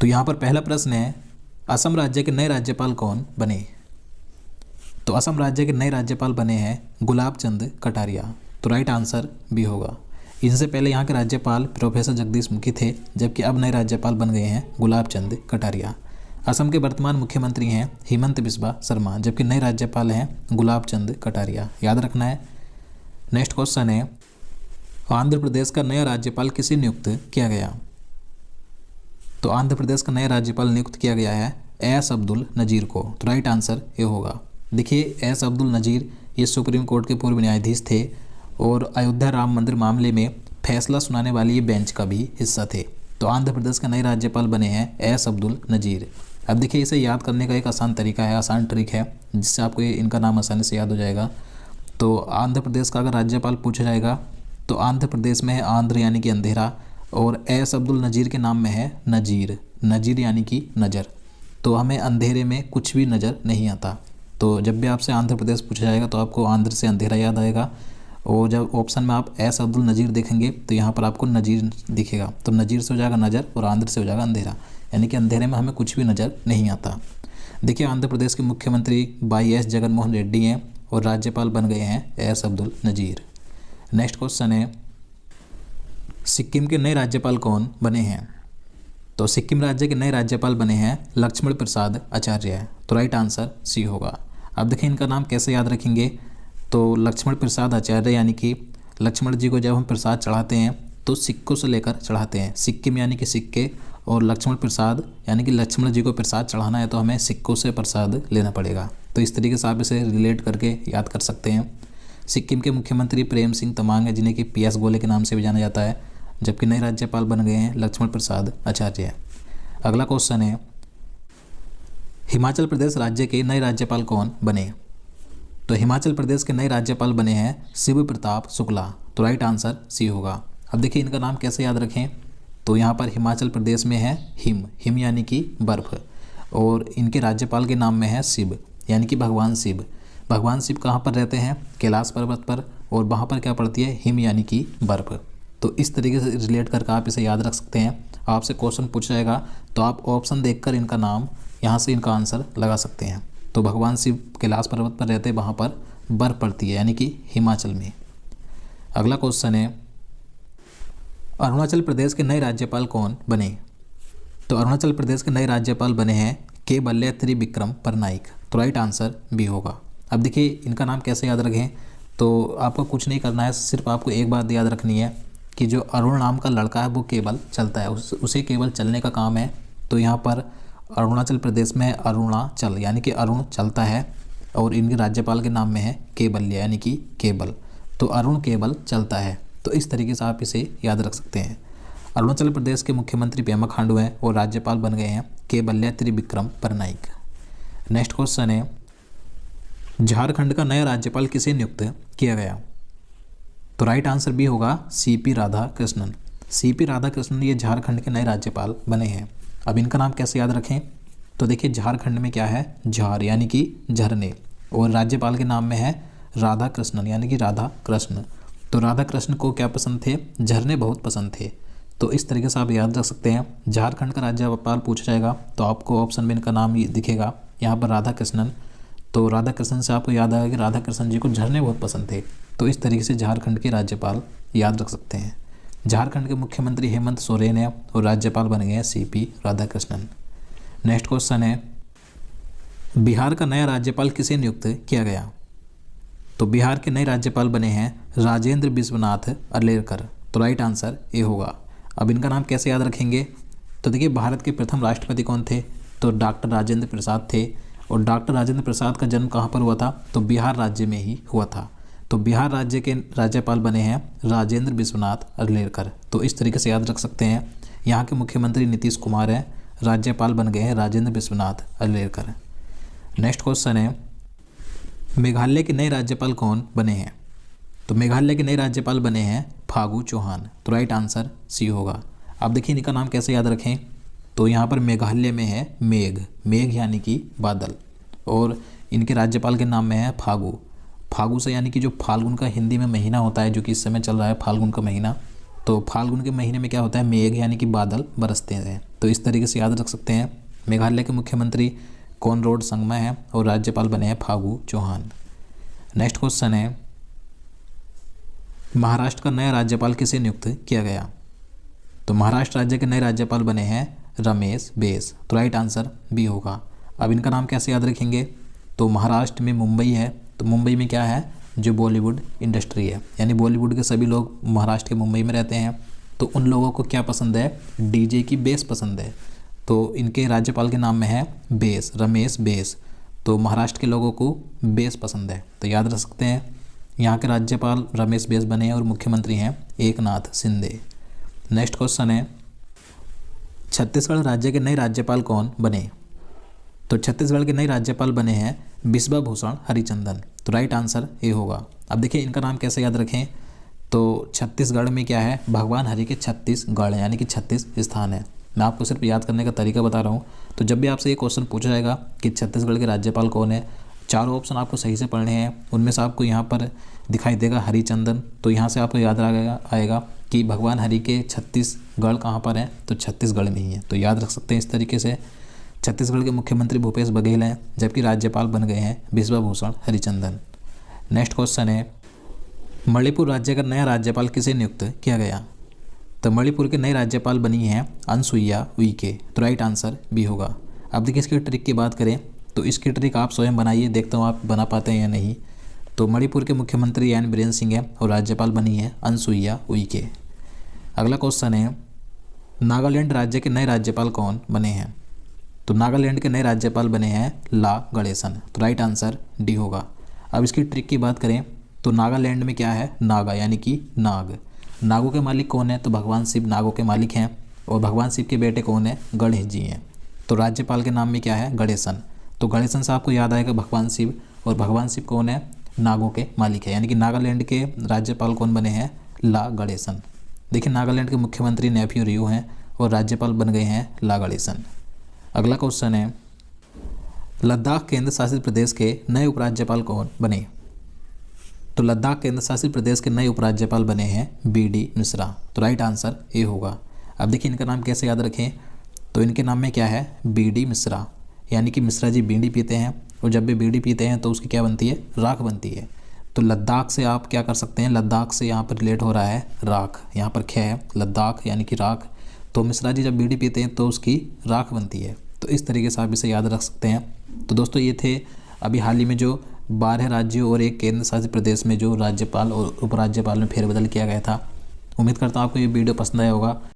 तो यहाँ पर पहला प्रश्न है, असम राज्य के नए राज्यपाल कौन बने? तो असम राज्य के नए राज्यपाल बने हैं गुलाब चंद कटारिया। तो राइट आंसर बी होगा। इनसे पहले यहाँ के राज्यपाल प्रोफेसर जगदीश मुखी थे, जबकि अब नए राज्यपाल बन गए हैं गुलाब चंद कटारिया। असम के वर्तमान मुख्यमंत्री हैं हेमंत बिस्वा शर्मा, जबकि नए राज्यपाल हैं गुलाब चंद कटारिया। याद रखना है। नेक्स्ट क्वेश्चन है, आंध्र प्रदेश का नया राज्यपाल किसे नियुक्त किया गया? तो आंध्र प्रदेश का नया राज्यपाल नियुक्त किया गया है एस अब्दुल नज़ीर को। तो राइट आंसर ये होगा। देखिए, एस अब्दुल नज़ीर ये सुप्रीम कोर्ट के पूर्व न्यायाधीश थे और अयोध्या राम मंदिर मामले में फैसला सुनाने वाली ये बेंच का भी हिस्सा थे। तो आंध्र प्रदेश के नए राज्यपाल बने हैं एस अब्दुल नज़ीर। अब देखिए, इसे याद करने का एक आसान तरीका है, आसान ट्रिक है, जिससे आपको इनका नाम आसानी से याद हो जाएगा। तो आंध्र प्रदेश का अगर राज्यपाल पूछा जाएगा तो आंध्र प्रदेश में है आंध्र यानी कि अंधेरा, और एस अब्दुल नज़ीर के नाम में है नज़ीर, नज़ीर यानी कि नज़र। तो हमें अंधेरे में कुछ भी नज़र नहीं आता। तो जब भी आपसे आंध्र प्रदेश पूछा जाएगा तो आपको आंध्र से अंधेरा याद आएगा, और जब ऑप्शन में आप एस अब्दुल नज़ीर देखेंगे तो यहाँ पर आपको नज़ीर दिखेगा। तो नज़ीर से हो जाएगा नज़र और आंध्र से हो जाएगा अंधेरा, यानी कि अंधेरे में हमें कुछ भी नज़र नहीं आता। देखिए, आंध्र प्रदेश के मुख्यमंत्री वाई एस जगनमोहन रेड्डी हैं और राज्यपाल बन गए हैं S Abdul Nazeer. Next question है, सिक्किम के नए राज्यपाल कौन बने हैं? तो सिक्किम राज्य के नए राज्यपाल बने हैं लक्ष्मण प्रसाद आचार्य। तो राइट आंसर सी होगा। अब देखिए, इनका नाम कैसे याद रखेंगे? तो लक्ष्मण प्रसाद आचार्य यानी कि लक्ष्मण जी को जब हम प्रसाद चढ़ाते हैं तो सिक्कों से लेकर चढ़ाते हैं। सिक्किम यानी कि सिक्के, और लक्ष्मण प्रसाद यानी कि लक्ष्मण जी को प्रसाद चढ़ाना है तो हमें सिक्कों से प्रसाद लेना पड़ेगा। तो इस तरीके से आप इसे रिलेट करके याद कर सकते हैं। सिक्किम के मुख्यमंत्री प्रेम सिंह तमांग है, जिन्हें कि पीएस गोले के नाम से भी जाना जाता है, जबकि नए राज्यपाल बन गए हैं लक्ष्मण प्रसाद आचार्य। अगला क्वेश्चन है, हिमाचल प्रदेश राज्य के नए राज्यपाल कौन बने? तो हिमाचल प्रदेश के नए राज्यपाल बने हैं शिव प्रताप शुक्ला। तो राइट आंसर सी होगा। अब देखिए, इनका नाम कैसे याद रखें? तो यहाँ पर हिमाचल प्रदेश में है हिम यानी कि बर्फ़, और इनके राज्यपाल के नाम में है शिव यानी कि भगवान शिव। भगवान शिव कहाँ पर रहते हैं? कैलाश पर्वत पर, और वहाँ पर क्या पड़ती है? हिम यानी कि बर्फ़। तो इस तरीके से रिलेट करके आप इसे याद रख सकते हैं। आपसे क्वेश्चन पूछा जाएगा तो आप ऑप्शन देखकर इनका नाम, यहाँ से इनका आंसर लगा सकते हैं। तो भगवान शिव कैलाश पर्वत पर रहते, वहाँ पर बर्फ़ पड़ती है यानी कि हिमाचल में। अगला क्वेश्चन है, अरुणाचल प्रदेश के नए राज्यपाल कौन बने? तो अरुणाचल प्रदेश के नए राज्यपाल बने हैं के बल्ले त्रिविक्रम परनाइक। तो राइट आंसर बी होगा। अब देखिए, इनका नाम कैसे याद रखें? तो आपको कुछ नहीं करना है, सिर्फ आपको एक बात याद रखनी है कि जो अरुण नाम का लड़का है वो केवल चलता है, उसे केवल चलने का काम है। तो यहाँ पर अरुणाचल प्रदेश में अरुणाचल यानी कि अरुण चलता है, और इनके राज्यपाल के नाम में है केवल्य यानी कि केबल। तो अरुण केवल चलता है। तो इस तरीके से आप इसे याद रख सकते हैं। अरुणाचल प्रदेश के मुख्यमंत्री पेमा खांडू हैं और राज्यपाल बन गए हैं केवल्य त्रिविक्रम परनाइक। नेक्स्ट क्वेश्चन है, झारखंड का नया राज्यपाल किसे नियुक्त किया गया? तो राइट आंसर भी होगा सीपी राधाकृष्णन। सीपी राधाकृष्णन ये झारखंड के नए राज्यपाल बने हैं। अब इनका नाम कैसे याद रखें? तो देखिए, झारखंड में क्या है? झार यानी कि झरने, और राज्यपाल के नाम में है राधा कृष्णन यानी कि राधा कृष्ण। तो राधा कृष्ण को क्या पसंद थे? झरने बहुत पसंद थे। तो इस तरीके से आप याद रख सकते हैं। झारखंड का राज्यपाल पूछा जाएगा तो आपको ऑप्शन में इनका नाम दिखेगा, यहाँ पर राधा कृष्णन। तो राधा कृष्णन से आपको याद आएगा कि राधा कृष्णन जी को झरने बहुत पसंद थे। तो इस तरीके से झारखंड के राज्यपाल याद रख सकते हैं। झारखंड के मुख्यमंत्री हेमंत सोरेन है और राज्यपाल बन गए हैं सीपी राधाकृष्णन। नेक्स्ट क्वेश्चन है, बिहार का नया राज्यपाल किसे नियुक्त किया गया? तो बिहार के नए राज्यपाल बने हैं राजेंद्र विश्वनाथ अर्लेकर। तो राइट आंसर ए होगा। अब इनका नाम कैसे याद रखेंगे? तो देखिए, भारत के प्रथम राष्ट्रपति कौन थे? तो डॉक्टर राजेंद्र प्रसाद थे, और डॉक्टर राजेंद्र प्रसाद का जन्म कहाँ पर हुआ था? तो बिहार राज्य में ही हुआ था। तो बिहार राज्य के राज्यपाल बने हैं राजेंद्र विश्वनाथ अर्लेकर। तो इस तरीके से याद रख सकते हैं। यहाँ के मुख्यमंत्री नीतीश कुमार हैं, राज्यपाल बन गए हैं राजेंद्र विश्वनाथ अर्लेकर। नेक्स्ट क्वेश्चन है, मेघालय के नए राज्यपाल कौन बने हैं? तो मेघालय के नए राज्यपाल बने हैं फागू चौहान। तो राइट आंसर सी होगा। अब देखिए, इनका नाम कैसे याद रखें? तो यहाँ पर मेघालय में है मेघ यानी कि बादल, और इनके राज्यपाल के नाम में है फागू। फागू से यानी कि जो फाल्गुन का हिंदी में महीना होता है, जो कि इस समय चल रहा है फाल्गुन का महीना, तो फाल्गुन के महीने में क्या होता है, मेघ यानी कि बादल बरसते हैं। तो इस तरीके से याद रख सकते हैं। मेघालय के मुख्यमंत्री कॉनराड संगमा है और राज्यपाल बने हैं फागू चौहान। नेक्स्ट क्वेश्चन है, महाराष्ट्र का नया राज्यपाल किसे नियुक्त किया गया? तो महाराष्ट्र राज्य के नए राज्यपाल बने हैं रमेश बैस। तो राइट आंसर बी होगा। अब इनका नाम कैसे याद रखेंगे? तो महाराष्ट्र में मुंबई है, तो मुंबई में क्या है, जो बॉलीवुड इंडस्ट्री है, यानी बॉलीवुड के सभी लोग महाराष्ट्र के मुंबई में रहते हैं। तो उन लोगों को क्या पसंद है, डीजे की बेस पसंद है। तो इनके राज्यपाल के नाम में है बैस, रमेश बैस। तो महाराष्ट्र के लोगों को बेस पसंद है, तो याद रख सकते हैं। यहाँ के राज्यपाल रमेश बैस बने हैं और मुख्यमंत्री हैं एकनाथ शिंदे। नेक्स्ट क्वेश्चन है, छत्तीसगढ़ राज्य के नए राज्यपाल कौन बने? तो छत्तीसगढ़ के नए राज्यपाल बने हैं बिस्वा भूषण हरिचंदन। तो राइट आंसर ए होगा। अब देखिए इनका नाम कैसे याद रखें? तो छत्तीसगढ़ में क्या है, भगवान हरि के 36 गढ़ यानी कि 36 स्थान है। मैं आपको सिर्फ याद करने का तरीका बता रहा हूँ। तो जब भी आपसे ये क्वेश्चन पूछा जाएगा कि छत्तीसगढ़ के राज्यपाल कौन है, चारों ऑप्शन आपको सही से पढ़ने हैं। उनमें से आपको यहाँ पर दिखाई देगा हरिचंदन, तो यहाँ से आपको याद आएगा कि भगवान हरि के 36 गढ़ कहाँ पर हैं, तो छत्तीसगढ़ में ही है। तो याद रख सकते हैं इस तरीके से। छत्तीसगढ़ के मुख्यमंत्री भूपेश बघेल हैं, जबकि राज्यपाल बन गए हैं बिस्वा भूषण हरिचंदन। नेक्स्ट क्वेश्चन है, मणिपुर राज्य का नया राज्यपाल किसे नियुक्त किया गया? तो मणिपुर के नए राज्यपाल बनी हैं अनसुईया उइके। तो राइट आंसर बी होगा। अब देखिए इसकी ट्रिक की बात करें तो इसकी ट्रिक आप स्वयं बनाइए, देखता हूँ आप बना पाते हैं या नहीं। तो मणिपुर के मुख्यमंत्री एन बीरेन सिंह हैं और राज्यपाल बनी है अनसुईया उइके। अगला क्वेश्चन है, नागालैंड राज्य के नए राज्यपाल कौन बने हैं? तो नागालैंड के नए राज्यपाल बने हैं ला गणेशन। तो राइट आंसर डी होगा। अब इसकी ट्रिक की बात करें तो नागालैंड में क्या है, नागा यानी कि नाग। नागों के मालिक कौन है? तो भगवान शिव नागों के मालिक हैं और भगवान शिव के बेटे कौन है, गणेश जी हैं। तो राज्यपाल के नाम में क्या है, गणेशन। तो गणेशन से आपको याद आएगा भगवान शिव, और भगवान शिव कौन है, नागों के मालिक है। यानी कि नागालैंड के राज्यपाल कौन बने हैं, ला गणेशन। देखिए नागालैंड के मुख्यमंत्री नेफ्यू रियो हैं और राज्यपाल बन गए हैं ला गणेशन। अगला क्वेश्चन है, लद्दाख केंद्र शासित प्रदेश के नए उपराज्यपाल कौन बने? तो लद्दाख केंद्र शासित प्रदेश के नए उपराज्यपाल बने हैं BD मिश्रा। तो राइट आंसर ए होगा। अब देखिए इनका नाम कैसे याद रखें? तो इनके नाम में क्या है, BD मिश्रा, यानी कि मिश्रा जी बीड़ी पीते हैं और जब भी बीड़ी पीते हैं तो उसकी क्या बनती है, राख बनती है। तो लद्दाख से आप क्या कर सकते हैं, लद्दाख से यहाँ पर रिलेट हो रहा है राख, यहाँ पर ख है, लद्दाख यानी कि राख। तो मिश्रा जी जब बीड़ी पीते हैं तो उसकी राख बनती है। तो इस तरीके से आप इसे याद रख सकते हैं। तो दोस्तों ये थे अभी हाल ही में जो 12 राज्यों और एक केंद्र शासित प्रदेश में जो राज्यपाल और उपराज्यपाल में फेरबदल किया गया था। उम्मीद करता हूँ आपको ये वीडियो पसंद आया होगा।